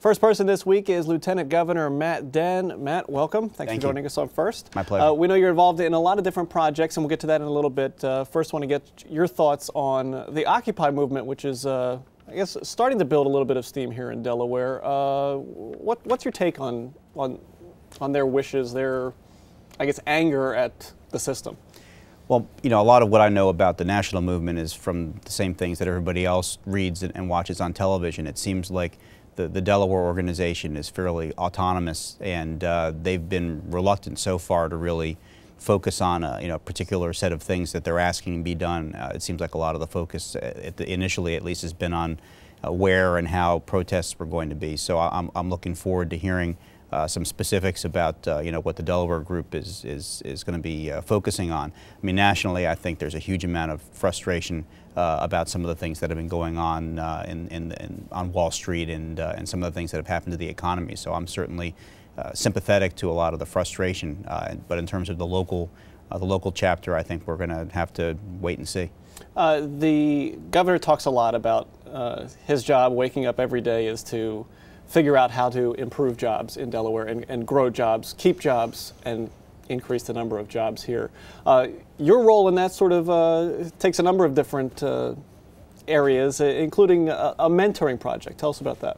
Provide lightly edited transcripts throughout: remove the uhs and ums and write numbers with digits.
First person this week is Lieutenant Governor Matt Denn. Matt, welcome. Thanks for joining us on First. My pleasure. We know you're involved in a lot of different projects, and we'll get to that in a little bit. First, want to get your thoughts on the Occupy movement, which is, I guess, starting to build a little bit of steam here in Delaware. What's your take on their wishes, their, I guess, anger at the system? Well, you know, a lot of what I know about the national movement is from the same things that everybody else reads and watches on television. It seems like the Delaware organization is fairly autonomous, and they've been reluctant so far to really focus on a particular set of things that they're asking to be done. It seems like a lot of the focus, initially at least, has been on where and how protests were going to be. So I'm looking forward to hearing some specifics about what the Delaware group is going to be focusing on. I mean, nationally, I think there's a huge amount of frustration about some of the things that have been going on on Wall Street and some of the things that have happened to the economy. So I'm certainly sympathetic to a lot of the frustration. But in terms of the local chapter, I think we're going to have to wait and see. The governor talks a lot about his job waking up every day is to figure out how to improve jobs in Delaware and grow jobs, keep jobs, and increase the number of jobs here. Your role in that sort of takes a number of different areas, including a mentoring project. Tell us about that.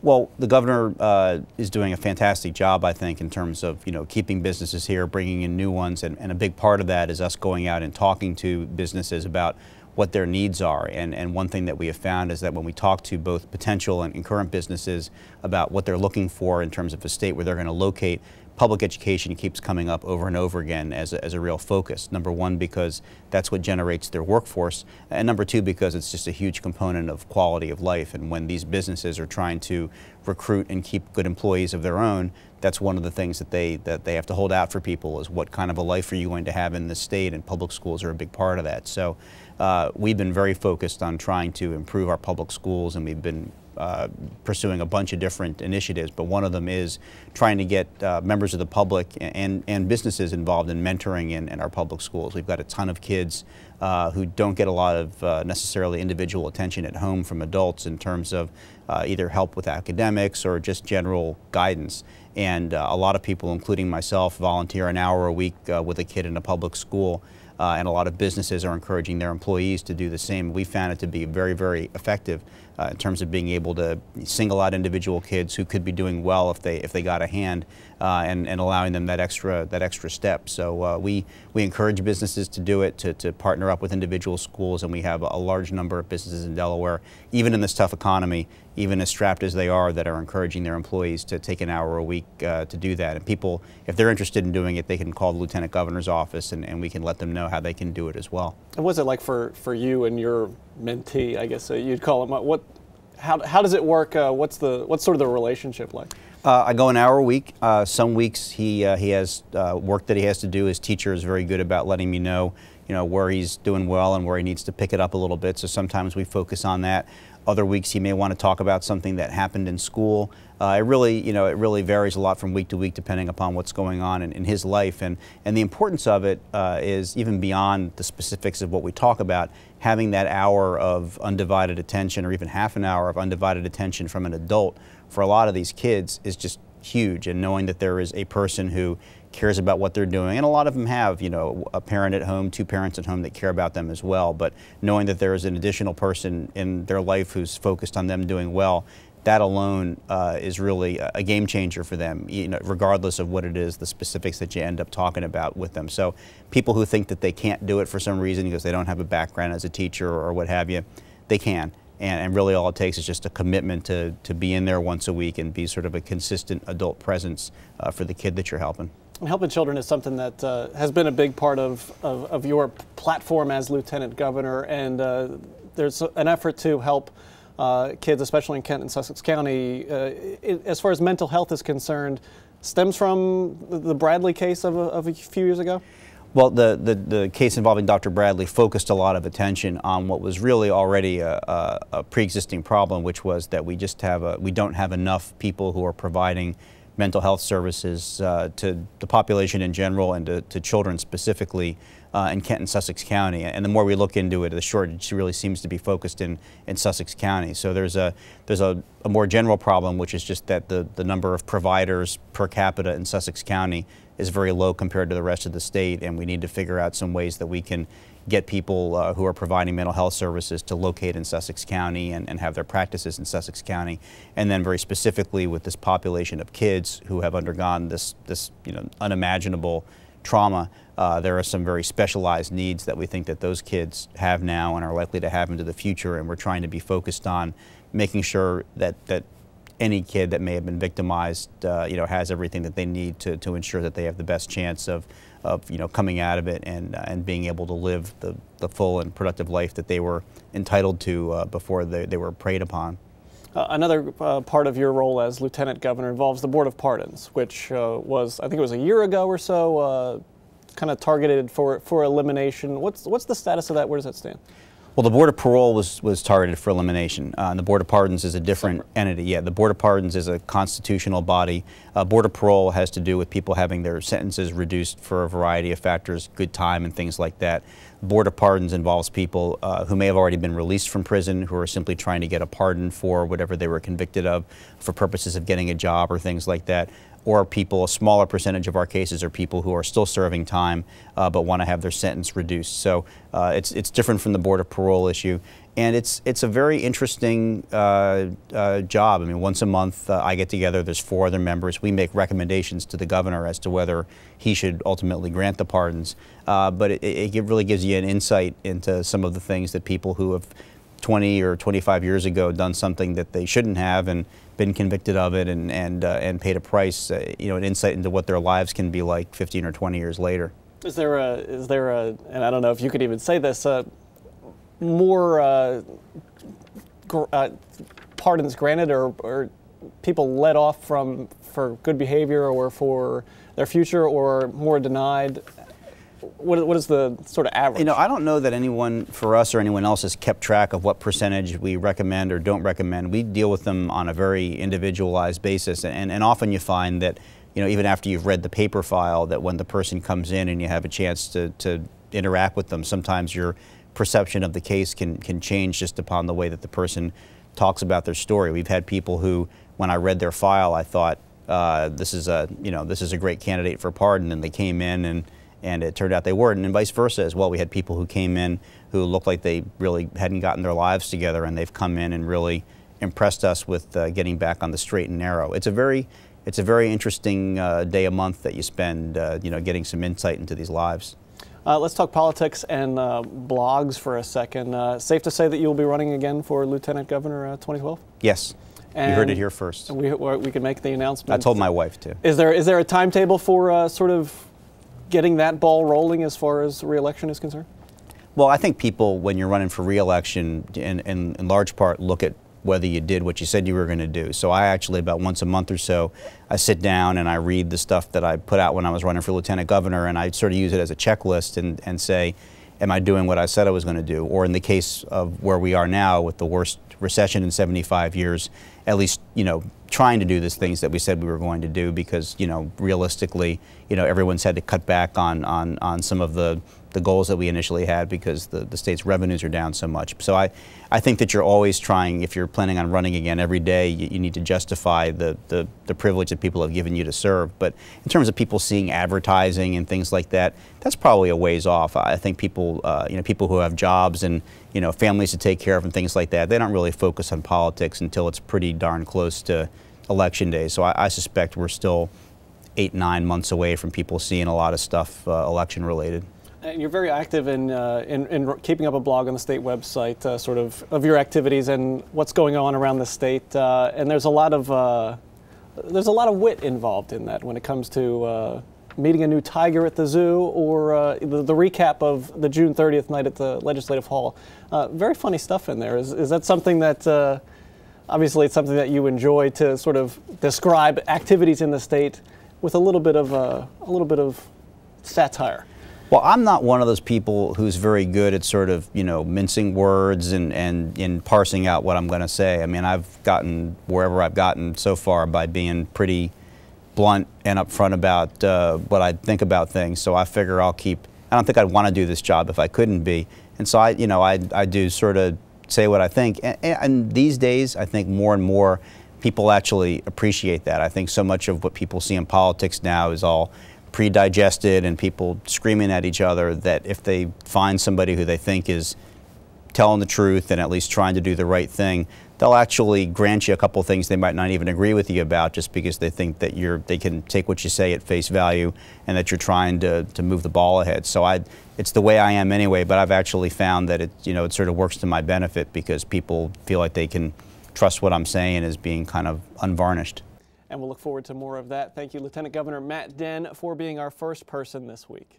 Well, the governor is doing a fantastic job, I think, in terms of keeping businesses here, bringing in new ones, and a big part of that is us going out and talking to businesses about what their needs are. And one thing that we have found is that when we talk to both potential and current businesses about what they're looking for in terms of a state where they're going to locate, public education keeps coming up over and over again as a real focus. Number one, because that's what generates their workforce, and number two, because it's just a huge component of quality of life. And when these businesses are trying to recruit and keep good employees of their own, that's one of the things that they have to hold out for people, is what kind of a life are you going to have in this state, and public schools are a big part of that. So we've been very focused on trying to improve our public schools, and we've been pursuing a bunch of different initiatives, but one of them is trying to get members of the public and businesses involved in mentoring in our public schools. We've got a ton of kids who don't get a lot of necessarily individual attention at home from adults in terms of either help with academics or just general guidance. And a lot of people, including myself, volunteer an hour a week with a kid in a public school. And a lot of businesses are encouraging their employees to do the same. We found it to be very, very effective in terms of being able to single out individual kids who could be doing well if they got a hand, and allowing them that extra step. So we encourage businesses to do it, to partner up with individual schools, and we have a large number of businesses in Delaware, even in this tough economy, even as strapped as they are, that are encouraging their employees to take an hour a week to do that. And people, if they're interested in doing it, they can call the Lieutenant Governor's office, and we can let them know how they can do it as well. And what's it like for you and your mentee, I guess you'd call him? How does it work? What's sort of the relationship like? I go an hour a week. Some weeks he has work that he has to do. His teacher is very good about letting me know, where he's doing well and where he needs to pick it up a little bit. So sometimes we focus on that. Other weeks he may want to talk about something that happened in school. It really varies a lot from week to week depending upon what's going on in his life. And the importance of it is even beyond the specifics of what we talk about, having that hour of undivided attention, or even half an hour of undivided attention from an adult for a lot of these kids is just huge. And knowing that there is a person who cares about what they're doing, and a lot of them have, a parent at home, two parents at home that care about them as well, but knowing that there is an additional person in their life who's focused on them doing well, that alone is really a game changer for them, regardless of what it is, the specifics that you end up talking about with them. So people who think that they can't do it for some reason because they don't have a background as a teacher or what have you, they can. And really all it takes is just a commitment to be in there once a week and be sort of a consistent adult presence for the kid that you're helping. And helping children is something that has been a big part of your platform as Lieutenant Governor, and there's an effort to help kids, especially in Kent and Sussex County, as far as mental health is concerned, stems from the Bradley case of a few years ago? Well, the case involving Dr. Bradley focused a lot of attention on what was really already a pre-existing problem, which was that we don't have enough people who are providing mental health services to the population in general and to children specifically in Kent and Sussex County. And the more we look into it, the shortage really seems to be focused in Sussex County. So there's a more general problem, which is just that the number of providers per capita in Sussex County is very low compared to the rest of the state, and we need to figure out some ways that we can get people who are providing mental health services to locate in Sussex County and have their practices in Sussex County. And then very specifically with this population of kids who have undergone this unimaginable trauma, there are some very specialized needs that we think that those kids have now and are likely to have into the future, and we're trying to be focused on making sure that any kid that may have been victimized, has everything that they need to ensure that they have the best chance of coming out of it and being able to live the full and productive life that they were entitled to before they were preyed upon. Another part of your role as Lieutenant Governor involves the Board of Pardons, which was, I think it was a year ago or so, kind of targeted for elimination. What's the status of that? Where does that stand? Well, the Board of Parole was targeted for elimination, and the Board of Pardons is a different entity. Yeah, the Board of Pardons is a constitutional body. Board of Parole has to do with people having their sentences reduced for a variety of factors, good time and things like that. Board of Pardons involves people who may have already been released from prison, who are simply trying to get a pardon for whatever they were convicted of for purposes of getting a job or things like that. Or people, a smaller percentage of our cases are people who are still serving time but want to have their sentence reduced. So it's different from the Board of Parole issue. And it's a very interesting job. I mean, once a month I get together, there's 4 other members. We make recommendations to the governor as to whether he should ultimately grant the pardons. But it really gives you an insight into some of the things that people who have 20 or 25 years ago done something that they shouldn't have and been convicted of it and paid a price, an insight into what their lives can be like 15 or 20 years later. Is there a, and I don't know if you could even say this, more pardons granted or people let off for good behavior or for their future, or more denied? What is the sort of average? I don't know that anyone, for us or anyone else, has kept track of what percentage we recommend or don't recommend. We deal with them on a very individualized basis, and often you find that, even after you've read the paper file, that when the person comes in and you have a chance to interact with them, sometimes your perception of the case can change just upon the way that the person talks about their story. We've had people who, when I read their file, I thought this is a great candidate for pardon, and they came in and it turned out they weren't, and vice versa as well. We had people who came in who looked like they really hadn't gotten their lives together, and they've come in and really impressed us with getting back on the straight and narrow. It's a very interesting day a month that you spend, getting some insight into these lives. Let's talk politics and blogs for a second. Safe to say that you'll be running again for Lieutenant Governor 2012? Yes. And you heard it here first. We can make the announcement. I told my wife too. Is there a timetable for sort of getting that ball rolling as far as re-election is concerned? Well, I think people, when you're running for re-election, in large part look at whether you did what you said you were going to do. So I actually, about once a month or so, I sit down and I read the stuff that I put out when I was running for Lieutenant Governor, and I sort of use it as a checklist and say, am I doing what I said I was going to do? Or in the case of where we are now with the worst recession in 75 years, at least, trying to do the things that we said we were going to do, because, realistically, everyone's had to cut back on some of the goals that we initially had because the state's revenues are down so much. So I think that you're always trying, if you're planning on running again every day, you need to justify the privilege that people have given you to serve. But in terms of people seeing advertising and things like that, that's probably a ways off. I think people, people who have jobs and families to take care of and things like that, they don't really focus on politics until it's pretty darn close to election day. So I suspect we're still 8-9 months away from people seeing a lot of stuff election related. And you're very active in keeping up a blog on the state website, sort of your activities and what's going on around the state. And there's a lot of wit involved in that when it comes to meeting a new tiger at the zoo, or the recap of the June 30th night at the Legislative Hall. Very funny stuff in there. Is that something that obviously it's something that you enjoy, to sort of describe activities in the state with a little bit of satire? Well, I'm not one of those people who's very good at sort of, mincing words and parsing out what I'm going to say. I mean, I've gotten wherever I've gotten so far by being pretty blunt and upfront about what I think about things. So I figure I don't think I'd want to do this job if I couldn't be. And so I do sort of say what I think. And these days, I think more and more people actually appreciate that. I think so much of what people see in politics now is all pre-digested and people screaming at each other, that if they find somebody who they think is telling the truth and at least trying to do the right thing, they'll actually grant you a couple of things they might not even agree with you about, just because they think that they can take what you say at face value and that you're trying to move the ball ahead. So it's the way I am anyway, but I've actually found that it sort of works to my benefit, because people feel like they can trust what I'm saying as being kind of unvarnished. And we'll look forward to more of that. Thank you, Lieutenant Governor Matt Dehn, for being our first person this week.